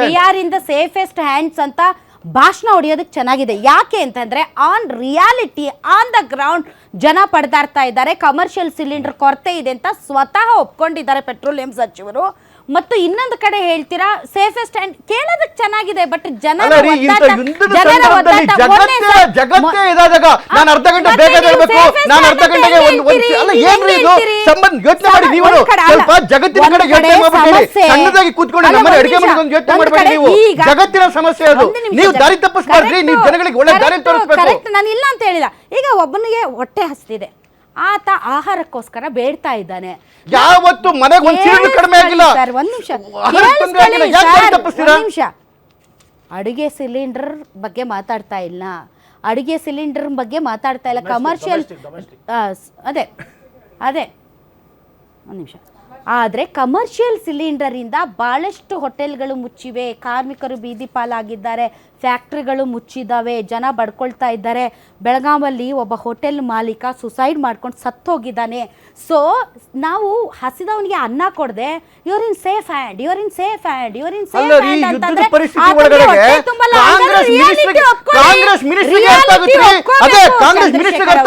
We are in the safest hands ಅಂತ ಭಾಷಣ ಹೊಡೆಯೋದಕ್ಕೆ ಚೆನ್ನಾಗಿದೆ. ಯಾಕೆ ಅಂತಂದ್ರೆ on reality on the ground ಜನ ಪಡೆದಾಡ್ತಾ ಇದ್ದಾರೆ. ಕಮರ್ಷಿಯಲ್ ಸಿಲಿಂಡರ್ ಕೊರತೆ ಇದೆ ಅಂತ ಸ್ವತಃ ಒಪ್ಕೊಂಡಿದ್ದಾರೆ ಪೆಟ್ರೋಲಿಯಂ ಸಚಿವರು. ಮತ್ತು ಇನ್ನೊಂದು ಕಡೆ ಹೇಳ್ತೀರಾ ಸೇಫೆಸ್ಟ್ ಹ್ಯಾಂಡ್, ಕೇಳೋದಕ್ಕೆ ಚೆನ್ನಾಗಿದೆ, ಬಟ್ ಜಗತ್ತೇ ಇದಾದಾಗ ನಾನು ಅರ್ಧ ಗಂಟೆ ಬೇಗ ಹೇಳ್ಬೇಕು, ನಾನು ಅರ್ಧ ಗಂಟೆಗೆ ಅಲ್ಲ ಏನ್ರಿ ಇದು ಸಂಬಂಧ ಯೋಚನೆ ಮಾಡಿ. ನೀವು ಸ್ವಲ್ಪ ಜಗತ್ತಿನ ಕಡೆ ಯೋಚನೆ ಮಾಡ್ಬಿಡಿ, ಸಣ್ಣದಾಗಿ ಕೂತ್ಕೊಂಡು ನಮ್ಮನೆ ಅಡಿಗೆ ಮನೆಗೆ ಒಂದು ಯೋಚನೆ ಮಾಡಬೇಡಿ. ನೀವು ಜಗತ್ತಿನ ಸಮಸ್ಯೆ ಅದು, ನೀವು ದಾರಿ ತಪ್ಪಿಸ್ಬಾರ್ದ್ರಿ, ನೀವು ಜನಗಳಿಗೆ ಒಳ್ಳೆ ದಾರಿ ತೋರಿಸ್ಬೇಕು. ನಾನು ಇಲ್ಲ ಅಂತ ಹೇಳಿಲ್ಲ. ಈಗ ಒಬ್ಬನಿಗೆ ಹೊಟ್ಟೆ ಹಸ್ತಿದೆ, ಆತ ಆಹಾರಕ್ಕೋಸ್ಕರ ಬೇಡ್ತಾ ಇದ್ದಾನೆ. ಯಾವತ್ತು ಮನೆಗೆ ಒಂದು ಸಿಲಿಂಡರ್ ಕಡಿಮೆ ಆಗಿಲ್ಲ. ಒಂದ್ ನಿಮಿಷ, ಅಡುಗೆ ಸಿಲಿಂಡರ್ ಬಗ್ಗೆ ಮಾತಾಡ್ತಾ ಇಲ್ಲ, ಅಡುಗೆ ಸಿಲಿಂಡರ್ ಬಗ್ಗೆ ಮಾತಾಡ್ತಾ ಇಲ್ಲ. ಕಮರ್ಷಿಯಲ್ ಅದೇ ಒಂದು ನಿಮಿಷ. ಆದರೆ ಕಮರ್ಷಿಯಲ್ ಸಿಲಿಂಡರಿಂದ ಭಾಳಷ್ಟು ಹೋಟೆಲ್ಗಳು ಮುಚ್ಚಿವೆ, ಕಾರ್ಮಿಕರು ಬೀದಿ ಪಾಲಾಗಿದ್ದಾರೆ, ಫ್ಯಾಕ್ಟ್ರಿಗಳು ಮುಚ್ಚಿದ್ದಾವೆ, ಜನ ಬಡ್ಕೊಳ್ತಾ ಇದ್ದಾರೆ. ಬೆಳಗಾವಲ್ಲಿ ಒಬ್ಬ ಹೋಟೆಲ್ ಮಾಲೀಕ ಸುಸೈಡ್ ಮಾಡ್ಕೊಂಡು ಸತ್ತೋಗಿದ್ದಾನೆ. ಸೊ ನಾವು ಹಸಿದವನಿಗೆ ಅನ್ನ ಕೊಡದೆ your in safe hand, your in safe hand, your in safe hand ಅಂತಂದ್ರೆ ಕಾಂಗ್ರೆಸ್ ಮಿನಿಸ್ಟರ್